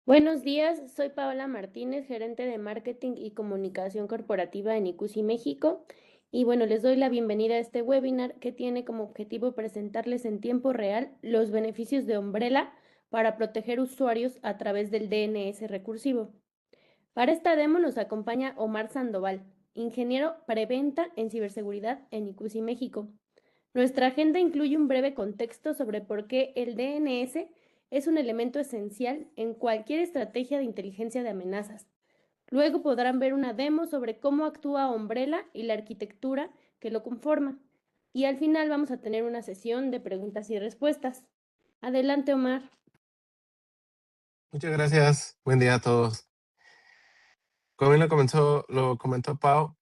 Buenos días, soy Paola Martínez, gerente de marketing y comunicación corporativa en ICUSI México. Y bueno, les doy la bienvenida a este webinar que tiene como objetivo presentarles en tiempo real los beneficios de Umbrella para proteger usuarios a través del DNS recursivo. Para esta demo nos acompaña Omar Sandoval, ingeniero preventa en ciberseguridad en ICUSI México. Nuestra agenda incluye un breve contexto sobre por qué el DNS es un elemento esencial en cualquier estrategia de inteligencia de amenazas. Luego podrán ver una demo sobre cómo actúa Umbrella y la arquitectura que lo conforma. Y al final vamos a tener una sesión de preguntas y respuestas. Adelante, Omar. Muchas gracias. Buen día a todos. Como bien lo comentó Pau,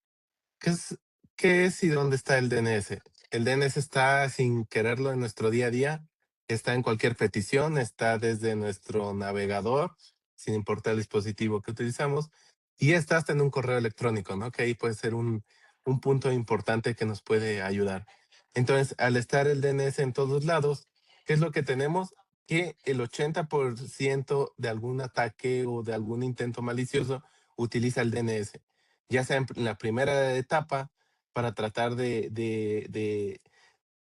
¿qué es, qué es y dónde está el DNS? El DNS está sin quererlo en nuestro día a día, está en cualquier petición, está desde nuestro navegador, sin importar el dispositivo que utilizamos, y está hasta en un correo electrónico, ¿no? Que ahí puede ser un punto importante que nos puede ayudar. Entonces, al estar el DNS en todos lados, ¿qué es lo que tenemos? Que el 80% de algún ataque o de algún intento malicioso utiliza el DNS, ya sea en la primera etapa para tratar de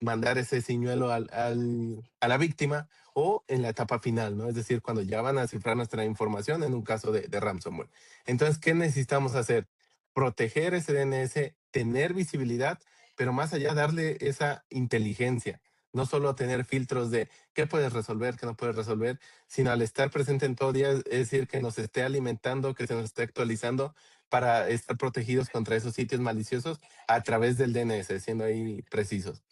mandar ese señuelo a la víctima, o en la etapa final, ¿no? Es decir, cuando ya van a cifrar nuestra información en un caso de ransomware. Entonces, ¿qué necesitamos hacer? Proteger ese DNS, tener visibilidad, pero más allá darle esa inteligencia. No solo tener filtros de qué puedes resolver, qué no puedes resolver, sino al estar presente en todo día, es decir, que nos esté alimentando, que se nos esté actualizando para estar protegidos contra esos sitios maliciosos a través del DNS, siendo ahí precisos.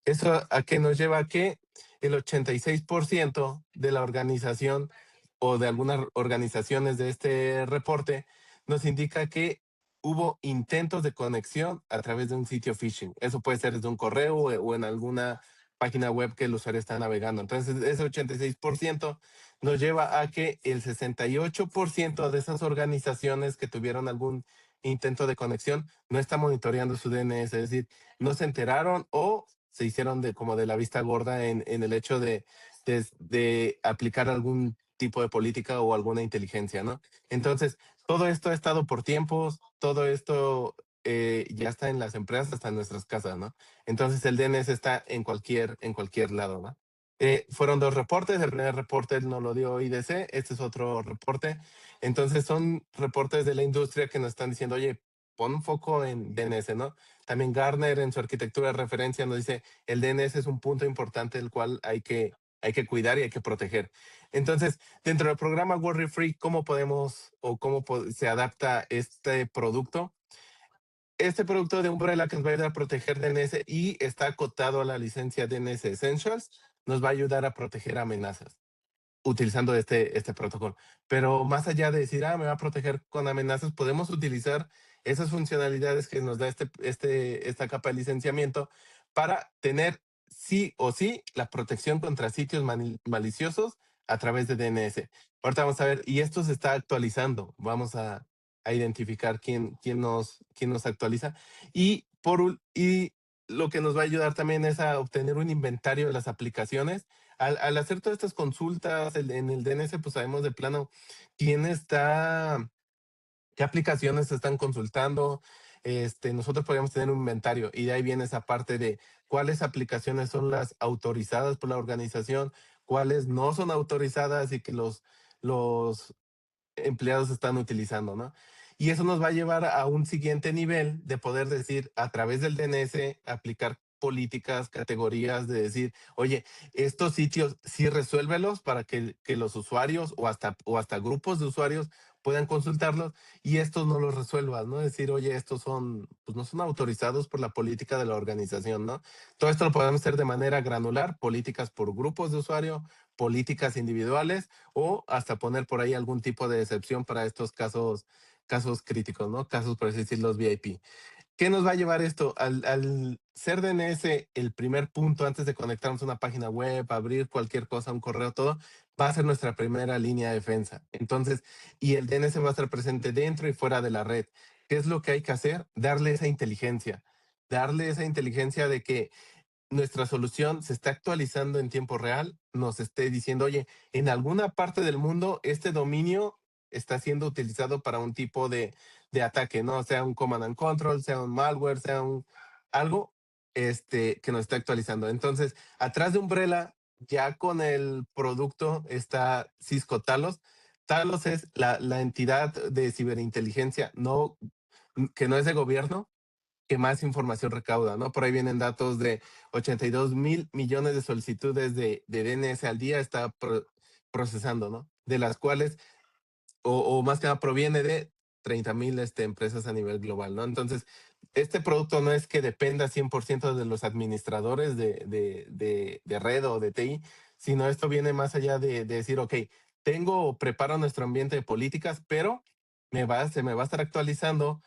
¿Eso a qué nos lleva? A que el 86% de la organización o de algunas organizaciones de este reporte nos indica que hubo intentos de conexión a través de un sitio phishing. Eso puede ser desde un correo o en alguna página web que el usuario está navegando. Entonces, ese 86% nos lleva a que el 68% de esas organizaciones que tuvieron algún intento de conexión no está monitoreando su DNS, es decir, no se enteraron o se hicieron como de la vista gorda en el hecho de aplicar algún tipo de política o alguna inteligencia, ¿no? Entonces, todo esto ha estado por tiempos, todo esto ya está en las empresas, hasta en nuestras casas, ¿no? Entonces, el DNS está en cualquier lado, ¿no? Fueron dos reportes, el primer reporte nos lo dio IDC, este es otro reporte. Entonces, son reportes de la industria que nos están diciendo, oye, pon un foco en DNS, ¿no? También Gartner en su arquitectura de referencia nos dice, el DNS es un punto importante del cual hay que cuidar y hay que proteger. Entonces, dentro del programa Worry Free, ¿cómo podemos o se adapta este producto? Este producto de Umbrella que nos va a ayudar a proteger DNS y está acotado a la licencia DNS Essentials, nos va a ayudar a proteger amenazas utilizando este protocolo. Pero más allá de decir, me va a proteger con amenazas, podemos utilizar esas funcionalidades que nos da esta capa de licenciamiento para tener sí o sí la protección contra sitios maliciosos a través de DNS. Ahorita vamos a ver, y esto se está actualizando. Vamos a identificar quién nos actualiza. Y lo que nos va a ayudar también es a obtener un inventario de las aplicaciones al hacer todas estas consultas en el DNS, pues sabemos de plano quién está, qué aplicaciones se están consultando. Nosotros podríamos tener un inventario y de ahí viene esa parte de cuáles aplicaciones son las autorizadas por la organización, cuáles no son autorizadas y que los empleados están utilizando, ¿no? Y eso nos va a llevar a un siguiente nivel de poder decir, a través del DNS, aplicar políticas, categorías, de decir, oye, estos sitios sí resuélvelos para que los usuarios o hasta grupos de usuarios puedan consultarlos y estos no los resuelvas, ¿no? Decir, oye, estos son, pues no son autorizados por la política de la organización, ¿no? Todo esto lo podemos hacer de manera granular, políticas por grupos de usuario, políticas individuales o hasta poner por ahí algún tipo de excepción para estos casos críticos, ¿no? Casos, por así decirlo, los VIP. ¿Qué nos va a llevar esto? Al ser DNS el primer punto antes de conectarnos a una página web, abrir cualquier cosa, un correo, todo, va a ser nuestra primera línea de defensa. Entonces, y el DNS va a estar presente dentro y fuera de la red. ¿Qué es lo que hay que hacer? Darle esa inteligencia de que nuestra solución se está actualizando en tiempo real, nos esté diciendo, oye, en alguna parte del mundo este dominio está siendo utilizado para un tipo de ataque, ¿no? Sea un command and control, sea un malware, sea un algo que nos está actualizando. Entonces, atrás de Umbrella, ya con el producto está Cisco Talos. Talos es la entidad de ciberinteligencia no, que no es de gobierno, que más información recauda, ¿no? Por ahí vienen datos de 82,000 millones de solicitudes de DNS al día está procesando, ¿no? De las cuales, o más que nada, proviene de 30,000 empresas a nivel global, ¿no? Entonces, este producto no es que dependa 100% de los administradores de red o de TI, sino esto viene más allá de decir, ok, tengo o preparo nuestro ambiente de políticas, pero se me va a estar actualizando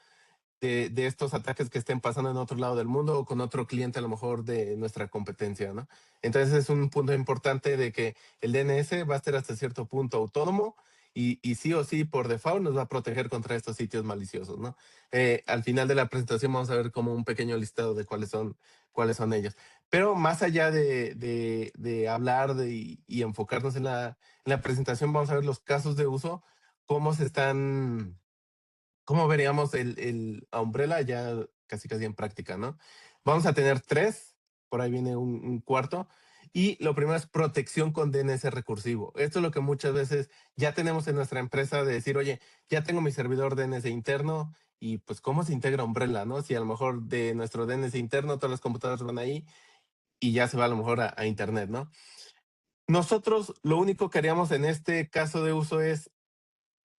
de estos ataques que estén pasando en otro lado del mundo o con otro cliente a lo mejor de nuestra competencia, ¿no? Entonces es un punto importante de que el DNS va a ser hasta cierto punto autónomo y sí o sí por default nos va a proteger contra estos sitios maliciosos, ¿no? Al final de la presentación vamos a ver como un pequeño listado de cuáles son ellos. Pero más allá de hablar y enfocarnos en la presentación, vamos a ver los casos de uso, cómo se están ¿cómo veríamos el Umbrella ya casi casi en práctica, no? Vamos a tener tres, por ahí viene un cuarto, y lo primero es protección con DNS recursivo. Esto es lo que muchas veces ya tenemos en nuestra empresa de decir, oye, ya tengo mi servidor DNS interno y pues cómo se integra Umbrella, ¿no? Si a lo mejor de nuestro DNS interno todas las computadoras van ahí y ya se va a lo mejor a internet, ¿no? Nosotros lo único que haríamos en este caso de uso es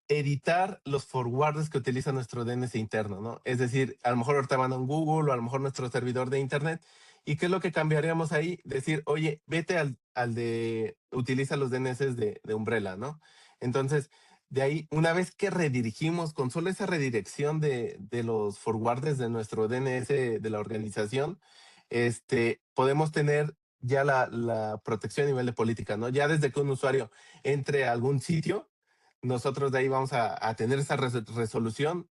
editar los forwarders que utiliza nuestro DNS interno, ¿no? Es decir, a lo mejor ahorita van a un Google o a lo mejor nuestro servidor de Internet. ¿Y qué es lo que cambiaríamos ahí? Decir, oye, vete al de, utiliza los DNS de Umbrella, ¿no? Entonces, de ahí, una vez que redirigimos con solo esa redirección de los forwarders de nuestro DNS de la organización, podemos tener ya la protección a nivel de política, ¿no? Ya desde que un usuario entre a algún sitio, nosotros de ahí vamos a tener esa resolución.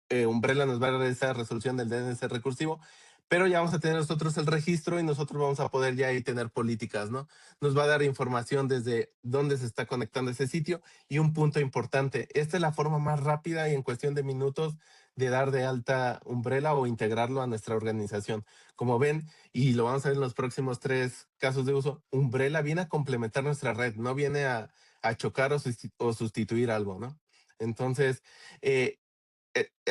Umbrella nos va a dar esa resolución del DNS recursivo, pero ya vamos a tener nosotros el registro y nosotros vamos a poder ya ahí tener políticas, ¿no? Nos va a dar información desde dónde se está conectando ese sitio y un punto importante, esta es la forma más rápida y en cuestión de minutos de dar de alta Umbrella o integrarlo a nuestra organización. Como ven, y lo vamos a ver en los próximos tres casos de uso, Umbrella viene a complementar nuestra red, no viene a chocar o sustituir algo, ¿no? Entonces, eh,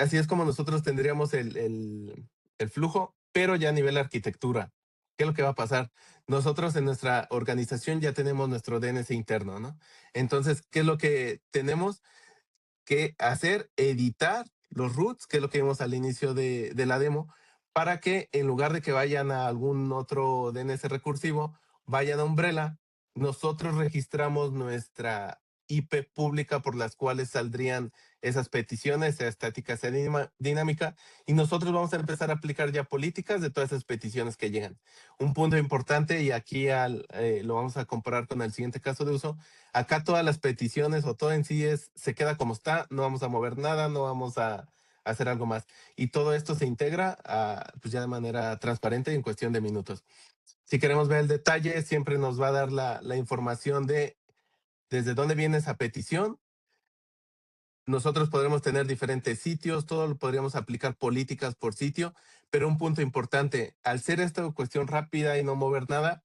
así es como nosotros tendríamos el flujo, pero ya a nivel arquitectura. ¿Qué es lo que va a pasar? Nosotros en nuestra organización ya tenemos nuestro DNS interno, ¿no? Entonces, ¿qué es lo que tenemos que hacer? Editar los roots, que es lo que vimos al inicio de la demo, para que en lugar de que vayan a algún otro DNS recursivo, vayan a Umbrella. Nosotros registramos nuestra IP pública por las cuales saldrían esas peticiones, sea estática, sea dinámica, y nosotros vamos a empezar a aplicar ya políticas de todas esas peticiones que llegan. Un punto importante, y aquí lo vamos a comparar con el siguiente caso de uso, acá todas las peticiones o todo en sí se queda como está, no vamos a mover nada, no vamos a hacer algo más. Y todo esto se integra pues ya de manera transparente y en cuestión de minutos. Si queremos ver el detalle, siempre nos va a dar la información de desde dónde viene esa petición. Nosotros podremos tener diferentes sitios, todo lo podríamos aplicar políticas por sitio, pero un punto importante, al ser esta cuestión rápida y no mover nada,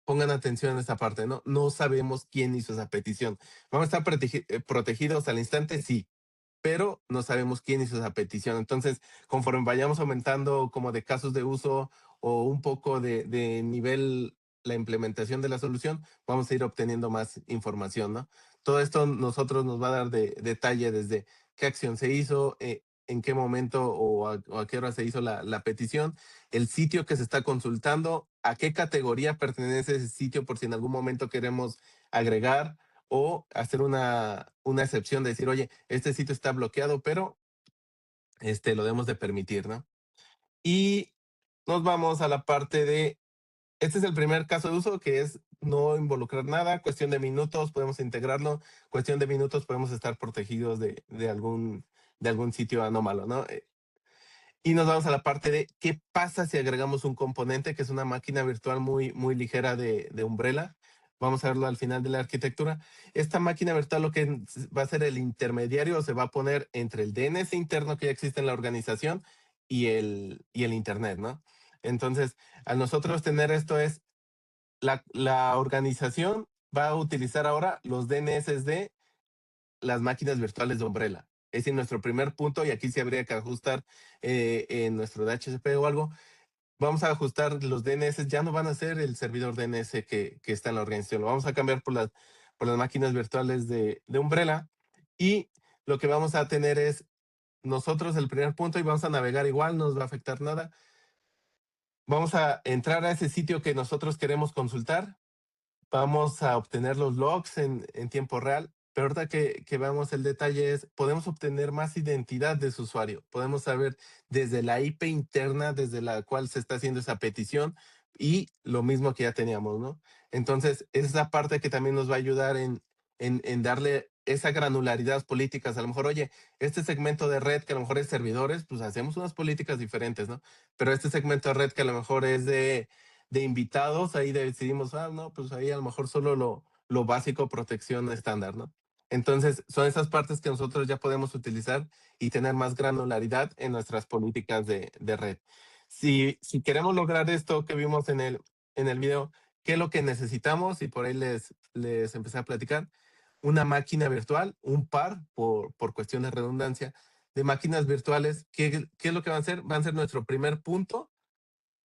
pongan atención en esta parte, ¿no? No sabemos quién hizo esa petición. ¿Vamos a estar protegidos al instante? Sí, pero no sabemos quién hizo esa petición. Entonces, conforme vayamos aumentando como de casos de uso o un poco de nivel la implementación de la solución, vamos a ir obteniendo más información, ¿no? Todo esto nosotros nos va a dar detalle desde qué acción se hizo, en qué momento o a qué hora se hizo la petición, el sitio que se está consultando, a qué categoría pertenece ese sitio por si en algún momento queremos agregar o hacer una excepción de decir, oye, este sitio está bloqueado, pero lo debemos de permitir, ¿no? Y nos vamos a la parte de, este es el primer caso de uso que es no involucrar nada, cuestión de minutos podemos integrarlo, cuestión de minutos podemos estar protegidos de algún sitio anómalo, ¿no? Y nos vamos a la parte de qué pasa si agregamos un componente, que es una máquina virtual muy ligera de Umbrella. Vamos a verlo al final de la arquitectura. Esta máquina virtual lo que va a ser el intermediario, se va a poner entre el DNS interno que ya existe en la organización y el Internet, ¿no? Entonces, al nosotros tener esto es, la organización va a utilizar ahora los DNS de las máquinas virtuales de Umbrella. Es decir, nuestro primer punto, y aquí sí habría que ajustar en nuestro DHCP o algo, vamos a ajustar los DNS, ya no van a ser el servidor DNS que está en la organización, lo vamos a cambiar por las máquinas virtuales de Umbrella, y lo que vamos a tener es nosotros el primer punto y vamos a navegar igual, no nos va a afectar nada. Vamos a entrar a ese sitio que nosotros queremos consultar, vamos a obtener los logs en tiempo real, pero ahorita que veamos el detalle es, podemos obtener más identidad de su usuario, podemos saber desde la IP interna desde la cual se está haciendo esa petición y lo mismo que ya teníamos, ¿no? Entonces, esa parte que también nos va a ayudar en darle esa granularidad políticas. A lo mejor, oye, este segmento de red que a lo mejor es servidores, pues hacemos unas políticas diferentes, ¿no? Pero este segmento de red que a lo mejor es de invitados, ahí decidimos, no, pues ahí a lo mejor solo lo básico, protección estándar, ¿no? Entonces, son esas partes que nosotros ya podemos utilizar y tener más granularidad en nuestras políticas de red. Si queremos lograr esto que vimos en el video, ¿qué es lo que necesitamos? Y por ahí les empecé a platicar. Una máquina virtual, un par, por cuestión de redundancia, de máquinas virtuales. ¿Qué es lo que van a ser? Van a ser nuestro primer punto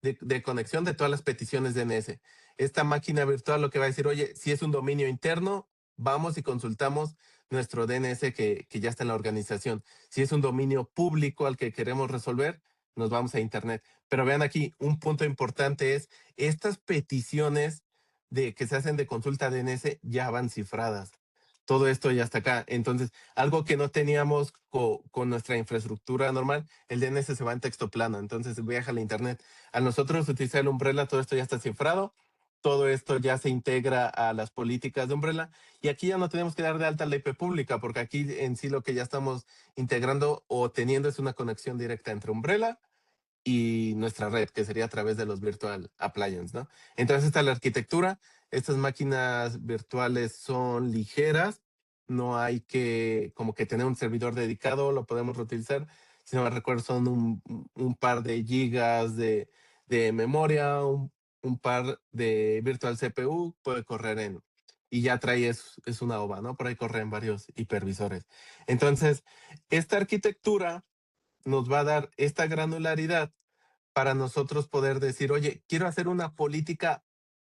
de conexión de todas las peticiones DNS. Esta máquina virtual lo que va a decir, oye, si es un dominio interno, vamos y consultamos nuestro DNS que ya está en la organización. Si es un dominio público al que queremos resolver, nos vamos a Internet. Pero vean aquí, un punto importante es, estas peticiones que se hacen de consulta DNS ya van cifradas. Todo esto ya está acá. Entonces, algo que no teníamos con nuestra infraestructura normal, el DNS se va en texto plano, entonces viaja a Internet. Al nosotros utilizar el Umbrella, todo esto ya está cifrado, todo esto ya se integra a las políticas de Umbrella y aquí ya no tenemos que dar de alta la IP pública porque aquí en sí lo que ya estamos integrando o teniendo es una conexión directa entre Umbrella y nuestra red, que sería a través de los virtual appliance, ¿no? Entonces está la arquitectura, estas máquinas virtuales son ligeras, no hay que como que tener un servidor dedicado, lo podemos reutilizar. Si no me recuerdo, son un par de gigas de memoria, un par de virtual CPU, puede correr y ya trae, es una OVA, ¿no? Por ahí corren varios hipervisores. Entonces, esta arquitectura nos va a dar esta granularidad para nosotros poder decir, oye, quiero hacer una política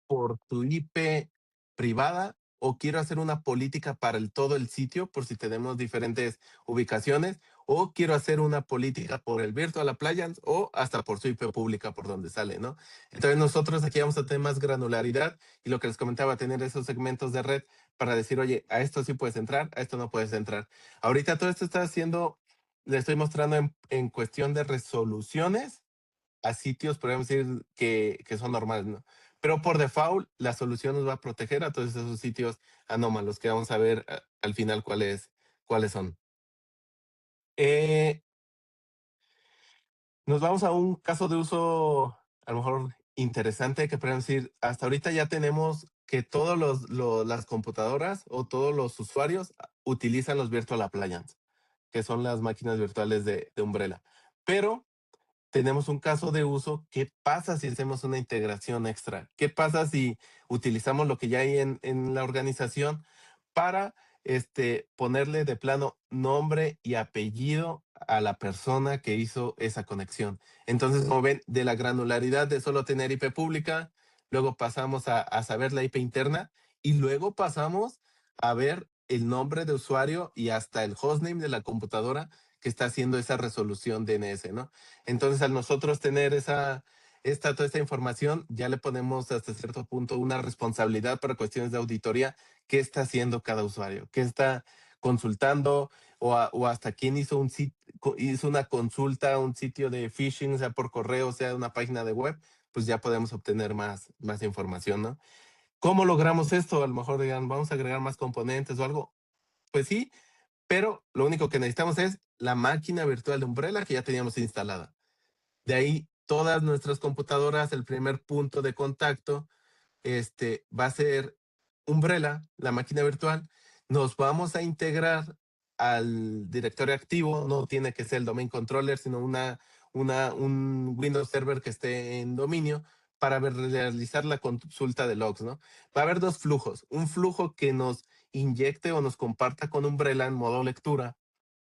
por tu IP privada o quiero hacer una política para todo el sitio por si tenemos diferentes ubicaciones o quiero hacer una política por el virtual appliance o hasta por su IP pública por donde sale, ¿no? Entonces nosotros aquí vamos a tener más granularidad y lo que les comentaba, tener esos segmentos de red para decir, oye, a esto sí puedes entrar, a esto no puedes entrar. Ahorita todo esto está haciendo, le estoy mostrando en cuestión de resoluciones a sitios, podríamos decir, que son normales, ¿no? Pero por default, la solución nos va a proteger a todos esos sitios anómalos que vamos a ver al final cuáles son. Eh, Nos vamos a un caso de uso a lo mejor interesante que podemos decir, hasta ahorita ya tenemos que todas las computadoras o todos los usuarios utilizan los virtual appliance, que son las máquinas virtuales de Umbrella. Pero tenemos un caso de uso. ¿Qué pasa si hacemos una integración extra? ¿Qué pasa si utilizamos lo que ya hay en la organización para ponerle de plano nombre y apellido a la persona que hizo esa conexión? Entonces, como ven, de la granularidad de solo tener IP pública, luego pasamos a saber la IP interna y luego pasamos a ver el nombre de usuario y hasta el hostname de la computadora que está haciendo esa resolución DNS, ¿no? Entonces, al nosotros tener toda esta información, ya le ponemos hasta cierto punto una responsabilidad para cuestiones de auditoría, qué está haciendo cada usuario, qué está consultando o hasta quién hizo una consulta a un sitio de phishing, sea por correo, sea una página de web, pues ya podemos obtener más información, ¿no? ¿Cómo logramos esto? A lo mejor digan, vamos a agregar más componentes o algo. Pues sí, pero lo único que necesitamos es la máquina virtual de Umbrella que ya teníamos instalada. De ahí todas nuestras computadoras, el primer punto de contacto va a ser Umbrella, la máquina virtual. Nos vamos a integrar al directorio activo, no tiene que ser el domain controller, sino un Windows Server que esté en dominio para realizar la consulta de logs, ¿no? Va a haber dos flujos, un flujo que nos inyecte o nos comparta con Umbrella en modo lectura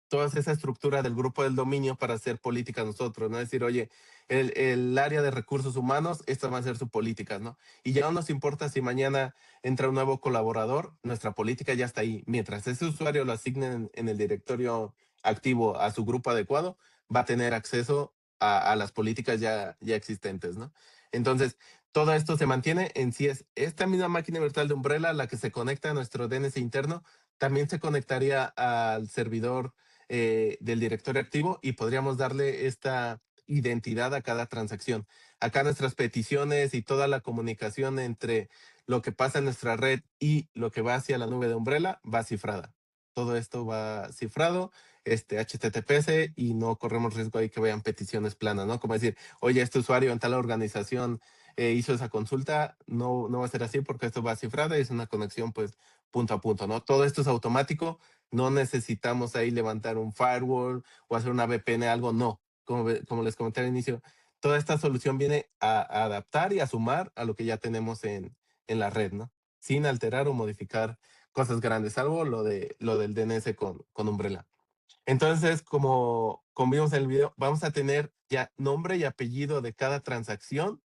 toda esa estructura del grupo del dominio para hacer política nosotros, ¿no? Decir, oye, el área de recursos humanos, esta va a ser su política, ¿no? Y ya no nos importa si mañana entra un nuevo colaborador, nuestra política ya está ahí. Mientras ese usuario lo asigne en el directorio activo a su grupo adecuado, va a tener acceso a las políticas ya existentes, ¿no? Entonces, todo esto se mantiene en sí es esta misma máquina virtual de Umbrella la que se conecta a nuestro DNS interno, también se conectaría al servidor del directorio activo y podríamos darle esta identidad a cada transacción. Acá nuestras peticiones y toda la comunicación entre lo que pasa en nuestra red y lo que va hacia la nube de Umbrella va cifrada. Todo esto va cifrado, HTTPS, y no corremos riesgo ahí que vayan peticiones planas, ¿no? Como decir, oye, este usuario en tal organización hizo esa consulta, no va a ser así porque esto va cifrado y es una conexión pues punto a punto, ¿no? Todo esto es automático, no necesitamos ahí levantar un firewall o hacer una VPN, algo, no. Como les comenté al inicio, toda esta solución viene a adaptar y a sumar a lo que ya tenemos en la red, ¿no? Sin alterar o modificar cosas grandes, salvo lo del DNS con Umbrella. Entonces, como vimos en el video, vamos a tener ya nombre y apellido de cada transacción.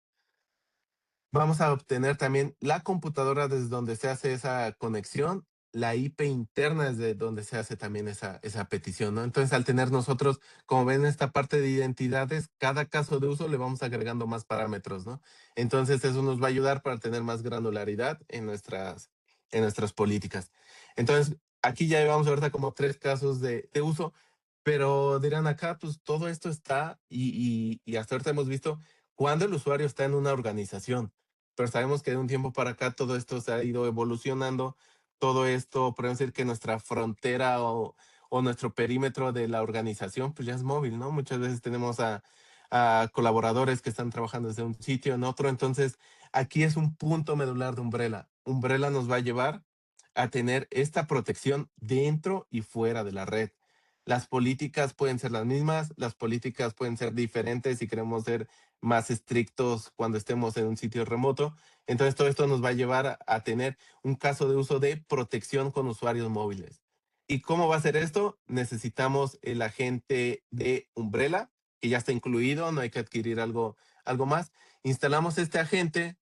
Vamos a obtener también la computadora desde donde se hace esa conexión, la IP interna desde donde se hace también esa petición, ¿no? Entonces, al tener nosotros, como ven, esta parte de identidades, cada caso de uso le vamos agregando más parámetros, ¿no? Entonces, eso nos va a ayudar para tener más granularidad en nuestras políticas. Entonces, aquí ya llevamos ahorita como 3 casos de uso, pero dirán acá, pues todo esto está y hasta ahorita hemos visto cuando el usuario está en una organización, pero sabemos que de un tiempo para acá todo esto se ha ido evolucionando, todo esto, podemos decir que nuestra frontera o nuestro perímetro de la organización, pues ya es móvil, ¿no? Muchas veces tenemos a colaboradores que están trabajando desde un sitio en otro, entonces aquí es un punto medular de Umbrella. Umbrella nos va a llevar a tener esta protección dentro y fuera de la red. Las políticas pueden ser las mismas, las políticas pueden ser diferentes si queremos ser más estrictos cuando estemos en un sitio remoto. Entonces, todo esto nos va a llevar a tener un caso de uso de protección con usuarios móviles. ¿Y cómo va a ser esto? Necesitamos el agente de Umbrella, que ya está incluido, no hay que adquirir algo más. Instalamos este agente,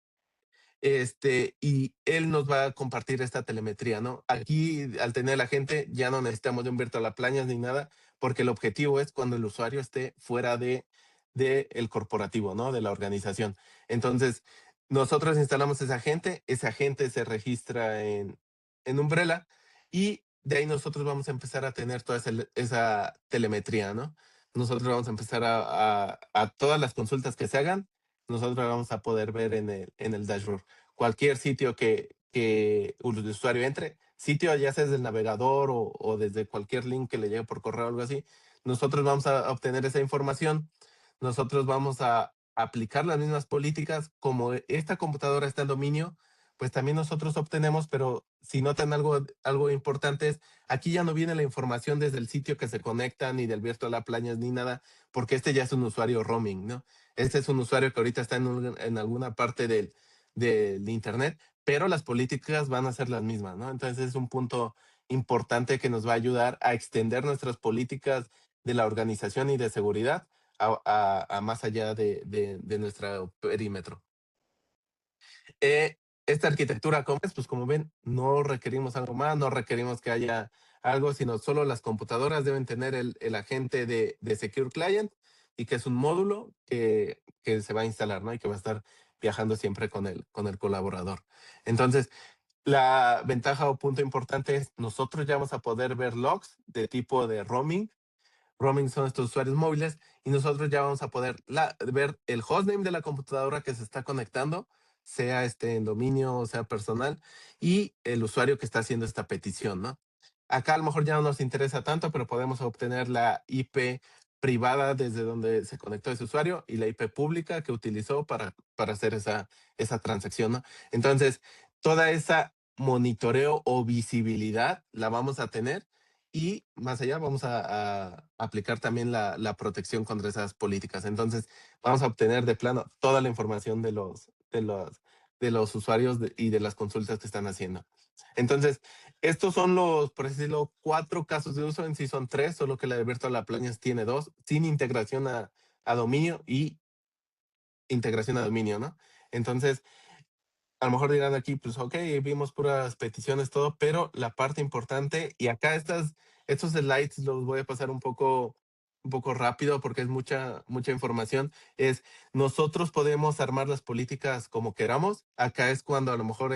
y él nos va a compartir esta telemetría, ¿no? Aquí, al tener la gente, ya no necesitamos de un virtual appliance ni nada, porque el objetivo es cuando el usuario esté fuera de el corporativo, ¿no? De la organización. Entonces, nosotros instalamos ese agente se registra en Umbrella y de ahí nosotros vamos a empezar a tener toda esa telemetría, ¿no? Nosotros vamos a empezar a todas las consultas que se hagan, nosotros vamos a poder ver en el dashboard cualquier sitio que el usuario entre, sitio ya sea desde el navegador o desde cualquier link que le llegue por correo o algo así, nosotros vamos a obtener esa información, nosotros vamos a aplicar las mismas políticas, como esta computadora está en dominio, pues también nosotros obtenemos, pero si notan algo importante es, aquí ya no viene la información desde el sitio que se conecta, ni del virtual appliance, ni nada, porque este ya es un usuario roaming, ¿no? Este es un usuario que ahorita está en alguna parte del Internet, pero las políticas van a ser las mismas, ¿no? Entonces es un punto importante que nos va a ayudar a extender nuestras políticas de la organización y de seguridad a más allá de nuestro perímetro. Eh, esta arquitectura, ¿cómo es? Pues como ven, no requerimos algo más, no requerimos que haya algo, sino solo las computadoras deben tener el agente de Secure Client y que es un módulo que se va a instalar, ¿no? Y que va a estar viajando siempre con el colaborador. Entonces, la ventaja o punto importante es nosotros ya vamos a poder ver logs de tipo de roaming. Roaming son estos usuarios móviles y nosotros ya vamos a poder ver el hostname de la computadora que se está conectando, sea en dominio o sea personal, y el usuario que está haciendo esta petición, ¿no? Acá a lo mejor ya no nos interesa tanto, pero podemos obtener la IP privada desde donde se conectó ese usuario y la IP pública que utilizó para hacer esa transacción, ¿no? Entonces, toda esa monitoreo o visibilidad la vamos a tener y más allá vamos a aplicar también la protección contra esas políticas. Entonces, vamos a obtener de plano toda la información de los usuarios y de las consultas que están haciendo. Entonces, estos son los, por así decirlo, 4 casos de uso. En sí son 3, solo que la de Virtual Appliance tiene 2, sin integración a dominio y integración a dominio, ¿no? Entonces, a lo mejor dirán aquí, pues ok, vimos puras peticiones, todo, pero la parte importante, y acá estos slides los voy a pasar un poco rápido porque es mucha información, es nosotros podemos armar las políticas como queramos. Acá es cuando a lo mejor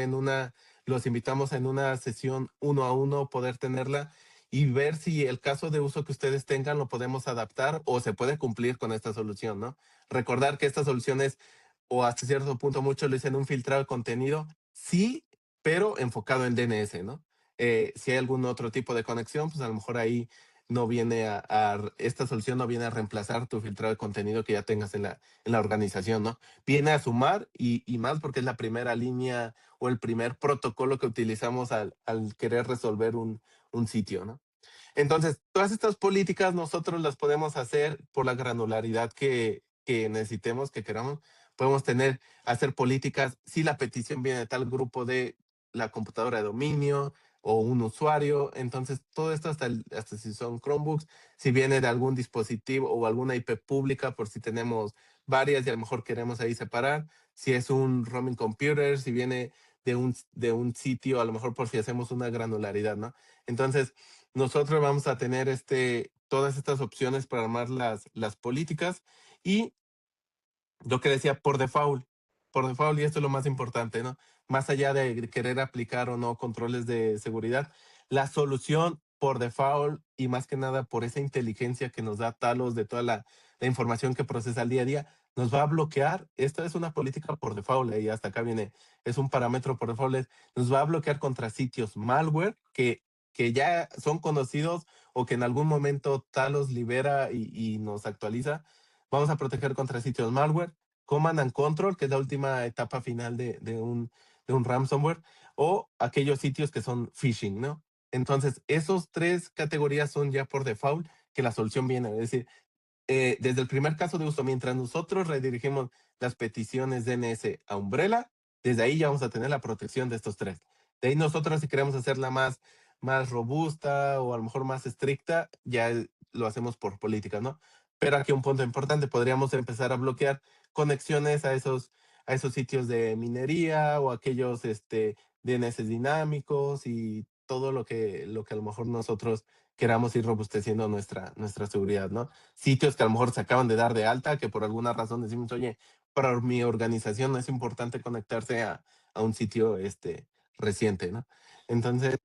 los invitamos en una sesión uno a uno, poder tenerla y ver si el caso de uso que ustedes tengan lo podemos adaptar o se puede cumplir con esta solución, ¿no? Recordar que esta solución es, o hasta cierto punto muchos le dicen, un filtrado de contenido, sí, pero enfocado en DNS, ¿no? Si hay algún otro tipo de conexión, pues a lo mejor ahí no viene esta solución no viene a reemplazar tu filtrado de contenido que ya tengas en la organización, ¿no? Viene a sumar y más porque es la primera línea o el primer protocolo que utilizamos al querer resolver un sitio, ¿no? Entonces, todas estas políticas nosotros las podemos hacer por la granularidad que necesitemos, que queramos. Podemos hacer políticas si la petición viene de tal grupo de la computadora de dominio o un usuario. Entonces, todo esto hasta si son Chromebooks, si viene de algún dispositivo o alguna IP pública, por si tenemos varias y a lo mejor queremos ahí separar. Si es un roaming computer, si viene de un sitio, a lo mejor por si hacemos una granularidad, ¿no? Entonces, nosotros vamos a tener todas estas opciones para armar las políticas y lo que decía por default, y esto es lo más importante, ¿no? Más allá de querer aplicar o no controles de seguridad, la solución por default y más que nada por esa inteligencia que nos da Talos de toda la información que procesa el día a día, nos va a bloquear. Esta es una política por default y hasta acá viene, es un parámetro por default, nos va a bloquear contra sitios malware que ya son conocidos o que en algún momento Talos libera y nos actualiza. Vamos a proteger contra sitios malware, Command and Control, que es la última etapa final de un ransomware, o aquellos sitios que son phishing, ¿no? Entonces, esos 3 categorías son ya por default que la solución viene. Es decir, desde el primer caso de uso, mientras nosotros redirigimos las peticiones DNS a Umbrella, desde ahí ya vamos a tener la protección de estos 3. De ahí nosotros, si queremos hacerla más robusta o a lo mejor más estricta, ya lo hacemos por política, ¿no? Pero aquí un punto importante, podríamos empezar a bloquear conexiones a esos sitios de minería o aquellos DNS dinámicos y todo lo que a lo mejor nosotros queramos ir robusteciendo nuestra seguridad, ¿no? Sitios que a lo mejor se acaban de dar de alta, que por alguna razón decimos, oye, para mi organización es importante conectarse a un sitio reciente, ¿no? Entonces,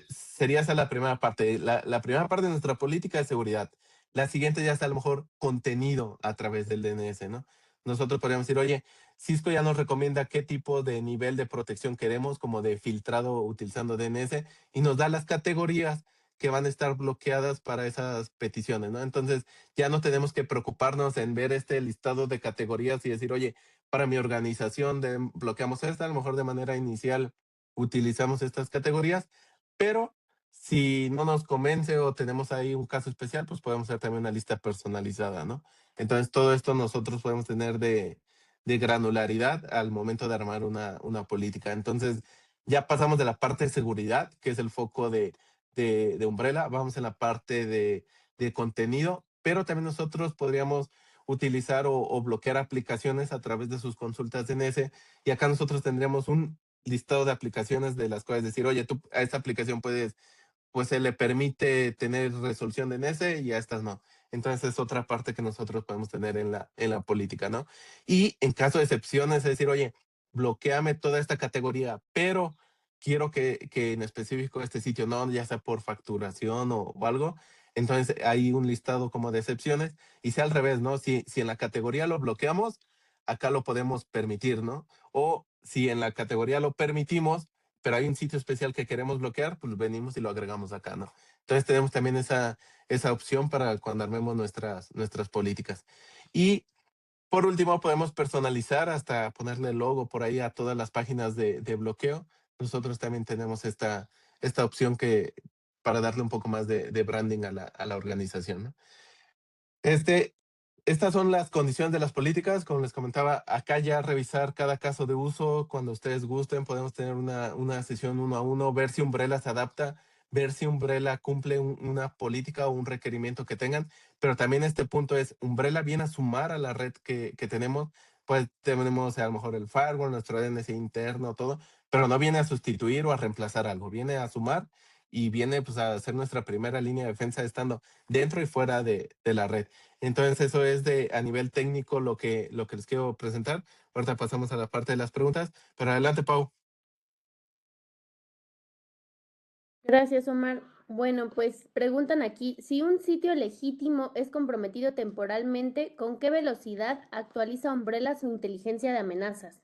sería esa la primera parte. La primera parte de nuestra política de seguridad. La siguiente ya está a lo mejor contenido a través del DNS, ¿no? Nosotros podríamos decir, oye, Cisco ya nos recomienda qué tipo de nivel de protección queremos, como de filtrado utilizando DNS, y nos da las categorías que van a estar bloqueadas para esas peticiones, ¿no? Entonces, ya no tenemos que preocuparnos en ver este listado de categorías y decir, oye, para mi organización bloqueamos esta, a lo mejor de manera inicial utilizamos estas categorías, pero si no nos convence o tenemos ahí un caso especial, pues podemos hacer también una lista personalizada, ¿no? Entonces, todo esto nosotros podemos tener de granularidad al momento de armar una política. Entonces, ya pasamos de la parte de seguridad, que es el foco de Umbrella, vamos en la parte de contenido, pero también nosotros podríamos utilizar o bloquear aplicaciones a través de sus consultas DNS y acá nosotros tendríamos un listado de aplicaciones de las cuales decir, oye, tú a esta aplicación pues se le permite tener resolución DNS y a estas no. Entonces es otra parte que nosotros podemos tener en la política, ¿no? Y en caso de excepciones, es decir, oye, bloqueame toda esta categoría, pero quiero que en específico este sitio no, ya sea por facturación o algo. Entonces hay un listado como de excepciones y sea al revés, ¿no? Si en la categoría lo bloqueamos, acá lo podemos permitir, ¿no? O si en la categoría lo permitimos, pero hay un sitio especial que queremos bloquear, pues venimos y lo agregamos acá, ¿no? Entonces tenemos también esa opción para cuando armemos nuestras políticas. Y por último, podemos personalizar hasta ponerle logo por ahí a todas las páginas de bloqueo. Nosotros también tenemos esta opción para darle un poco más de branding a la organización, ¿no? Este, Estas son las condiciones de las políticas. Como les comentaba, acá ya revisar cada caso de uso. Cuando ustedes gusten, podemos tener una sesión uno a uno, ver si Umbrella se adapta, ver si Umbrella cumple una política o un requerimiento que tengan. Pero también este punto es, Umbrella viene a sumar a la red que tenemos. Pues tenemos a lo mejor el firewall, nuestro DNS interno, todo, pero no viene a sustituir o a reemplazar algo. Viene a sumar y viene pues a ser nuestra primera línea de defensa estando dentro y fuera de la red. Entonces, eso es a nivel técnico lo que les quiero presentar. Ahorita pasamos a la parte de las preguntas, pero adelante, Pau. Gracias, Omar. Bueno, pues preguntan aquí, si un sitio legítimo es comprometido temporalmente, ¿con qué velocidad actualiza Umbrella su inteligencia de amenazas?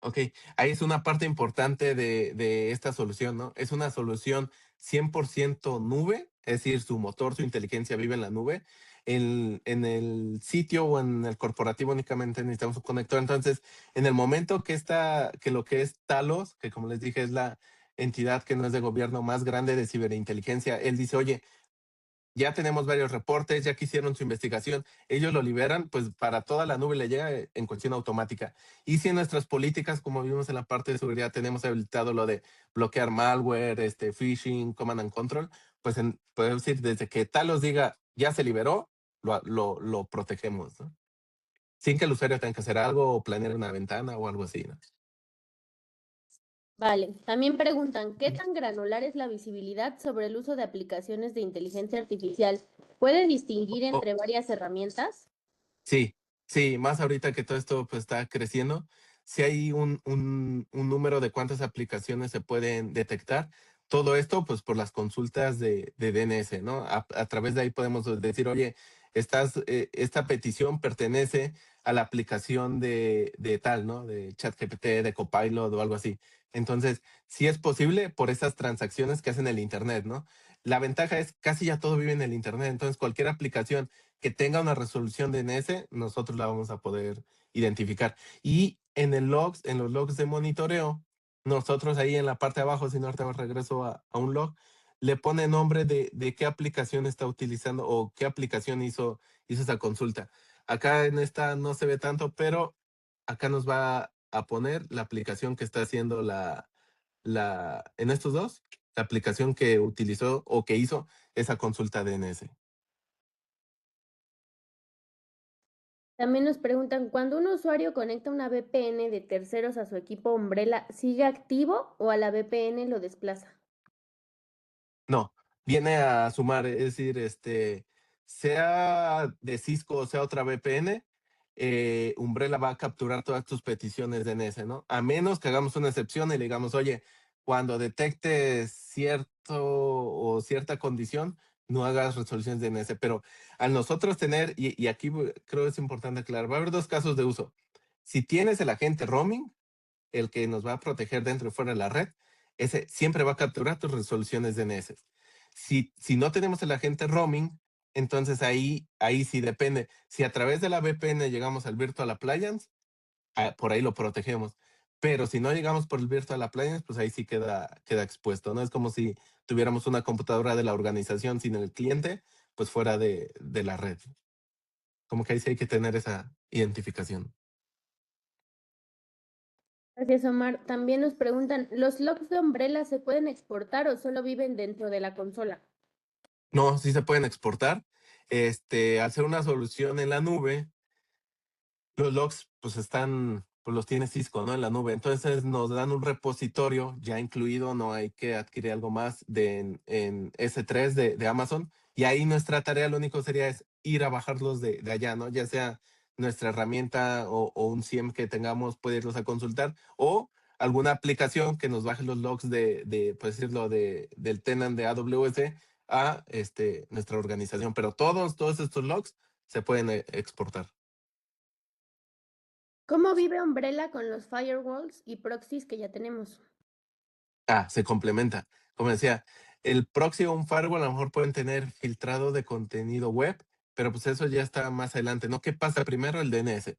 Ok, ahí es una parte importante de esta solución, ¿no? Es una solución 100% nube, es decir, su motor, su inteligencia vive en la nube. En el sitio o en el corporativo únicamente necesitamos un conector. Entonces, en el momento que lo que es Talos, que como les dije es la entidad que no es de gobierno más grande de ciberinteligencia, él dice, oye, ya tenemos varios reportes, ya que hicieron su investigación, ellos lo liberan, pues para toda la nube le llega en cuestión automática. Y si en nuestras políticas, como vimos en la parte de seguridad, tenemos habilitado lo de bloquear malware, phishing, command and control, pues podemos decir, desde que Talos diga, ya se liberó, lo protegemos, ¿no? Sin que el usuario tenga que hacer algo o planear una ventana o algo así, ¿no? Vale, también preguntan, ¿qué tan granular es la visibilidad sobre el uso de aplicaciones de inteligencia artificial? ¿Puede distinguir O, entre varias herramientas? Sí, sí, más ahorita que todo esto pues, está creciendo, si hay un número de cuántas aplicaciones se pueden detectar. Todo esto, pues por las consultas de DNS, ¿no? A través de ahí podemos decir, oye, esta petición pertenece a la aplicación de tal, ¿no? De ChatGPT, de Copilot o algo así. Entonces, sí es posible por esas transacciones que hacen el Internet, ¿no? La ventaja es casi ya todo vive en el Internet, entonces cualquier aplicación que tenga una resolución DNS, nosotros la vamos a poder identificar. Y en los logs de monitoreo, nosotros ahí en la parte de abajo, si no ahorita regreso a un log, le pone nombre de qué aplicación está utilizando o qué aplicación hizo esa consulta. Acá en esta no se ve tanto, pero acá nos va a poner la aplicación que está haciendo en estos dos, la aplicación que utilizó o que hizo esa consulta DNS. También nos preguntan, cuando un usuario conecta una VPN de terceros a su equipo Umbrella, ¿sigue activo o a la VPN lo desplaza? No, viene a sumar, es decir, sea de Cisco o sea otra VPN, Umbrella va a capturar todas tus peticiones de DNS, ¿no? A menos que hagamos una excepción y le digamos, oye, cuando detectes cierto o cierta condición, no hagas resoluciones de DNS. Pero al nosotros tener, y aquí creo es importante aclarar, va a haber dos casos de uso. Si tienes el agente roaming, el que nos va a proteger dentro y fuera de la red, ese siempre va a capturar tus resoluciones DNS. Si no tenemos el agente roaming, entonces ahí sí depende. Si a través de la VPN llegamos al Virtual Appliance, por ahí lo protegemos. Pero si no llegamos por el Virtual Appliance, pues ahí sí queda expuesto. No es como si tuviéramos una computadora de la organización sin el cliente, pues fuera de la red. Como que ahí sí hay que tener esa identificación. Gracias, Omar. También nos preguntan, ¿los logs de Umbrella se pueden exportar o solo viven dentro de la consola? No, sí se pueden exportar. Al ser una solución en la nube, los logs pues pues los tiene Cisco, ¿no? En la nube. Entonces nos dan un repositorio ya incluido, no hay que adquirir algo más en S3 de Amazon. Y ahí nuestra tarea lo único sería es ir a bajarlos de allá, ¿no? Ya sea nuestra herramienta o un SIEM que tengamos, puede irlos a consultar o alguna aplicación que nos baje los logs pues decirlo, del tenant de AWS a nuestra organización. Pero todos estos logs se pueden exportar. ¿Cómo vive Umbrella con los firewalls y proxies que ya tenemos? Se complementa. Como decía, el proxy o un firewall a lo mejor pueden tener filtrado de contenido web, pero pues eso ya está más adelante, ¿no? ¿Qué pasa primero? El DNS.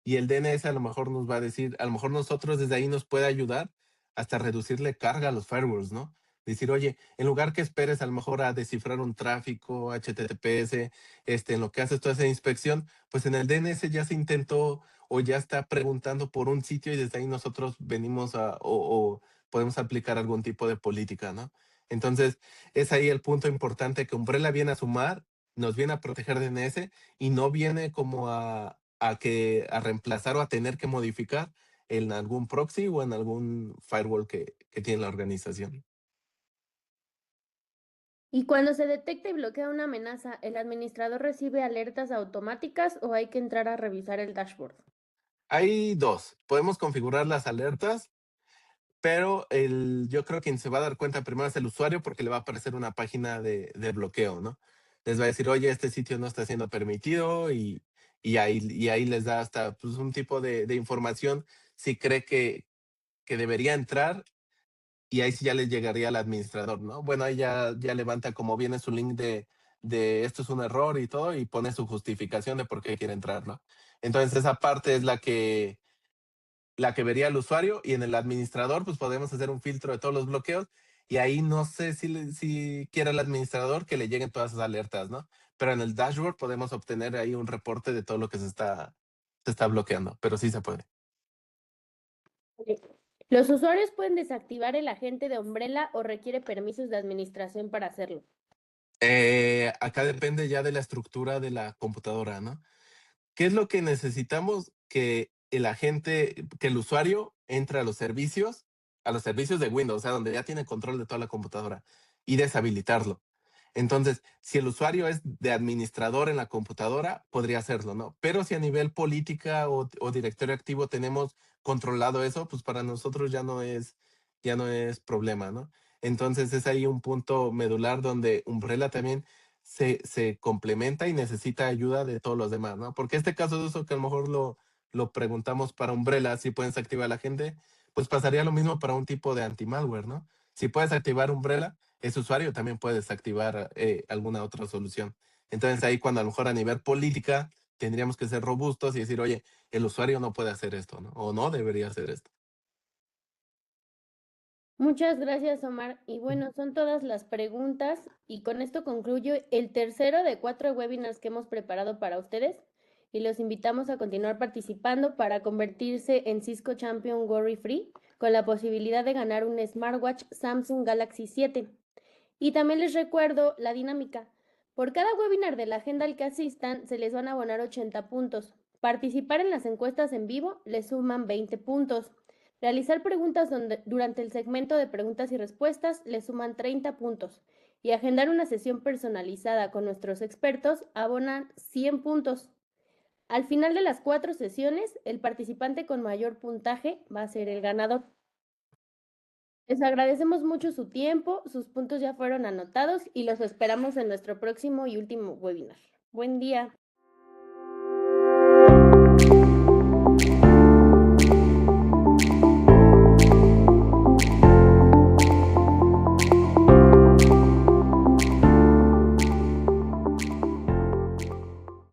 Y el DNS a lo mejor nos va a decir, a lo mejor nosotros desde ahí nos puede ayudar hasta reducirle carga a los firewalls, ¿no? Decir, oye, en lugar que esperes a lo mejor a descifrar un tráfico, HTTPS, en lo que haces toda esa inspección, pues en el DNS ya se intentó o ya está preguntando por un sitio y desde ahí nosotros venimos o podemos aplicar algún tipo de política, ¿no? Entonces, es ahí el punto importante que Umbrella viene a sumar, nos viene a proteger DNS y no viene como a reemplazar o a tener que modificar en algún proxy o en algún firewall que tiene la organización. Y cuando se detecta y bloquea una amenaza, ¿el administrador recibe alertas automáticas o hay que entrar a revisar el dashboard? Hay dos, podemos configurar las alertas, pero yo creo que quien se va a dar cuenta primero es el usuario porque le va a aparecer una página de bloqueo, ¿no? Les va a decir, oye, este sitio no está siendo permitido y ahí les da hasta pues, un tipo de información si cree que debería entrar y ahí sí ya le llegaría al administrador, ¿no? Bueno, ahí ya levanta como viene su link de esto es un error y todo y pone su justificación de por qué quiere entrar, ¿no? Entonces esa parte es la que vería el usuario y en el administrador pues podemos hacer un filtro de todos los bloqueos y ahí no sé si quiera el administrador que le lleguen todas esas alertas, ¿no? Pero en el dashboard podemos obtener ahí un reporte de todo lo que se está bloqueando, pero sí se puede. Ok. ¿Los usuarios pueden desactivar el agente de Umbrella o requiere permisos de administración para hacerlo? Acá depende ya de la estructura de la computadora, ¿no? ¿Qué es lo que necesitamos? Que el usuario entre a los servicios de Windows, o sea, donde ya tiene control de toda la computadora y deshabilitarlo. Entonces, si el usuario es de administrador en la computadora, podría hacerlo, ¿no? Pero si a nivel política o directorio activo tenemos controlado eso, pues para nosotros ya no es problema, ¿no? Entonces es ahí un punto medular donde Umbrella también se complementa y necesita ayuda de todos los demás, ¿no? Porque este caso de uso que a lo mejor lo preguntamos para Umbrella, si puedes activar a la gente, pues pasaría lo mismo para un tipo de anti-malware, ¿no? Si puedes activar Umbrella, ese usuario también puede desactivar alguna otra solución. Entonces ahí cuando a lo mejor a nivel política tendríamos que ser robustos y decir, oye, el usuario no puede hacer esto, ¿no? O no debería hacer esto. Muchas gracias, Omar. Y bueno, son todas las preguntas y con esto concluyo el tercero de 4 webinars que hemos preparado para ustedes y los invitamos a continuar participando para convertirse en Cisco Champion Worry Free con la posibilidad de ganar un smartwatch Samsung Galaxy 7. Y también les recuerdo la dinámica. Por cada webinar de la agenda al que asistan, se les van a abonar 80 puntos. Participar en las encuestas en vivo les suman 20 puntos. Realizar preguntas durante el segmento de preguntas y respuestas les suman 30 puntos. Y agendar una sesión personalizada con nuestros expertos abonan 100 puntos. Al final de las 4 sesiones, el participante con mayor puntaje va a ser el ganador. Les agradecemos mucho su tiempo, sus puntos ya fueron anotados y los esperamos en nuestro próximo y último webinar. Buen día.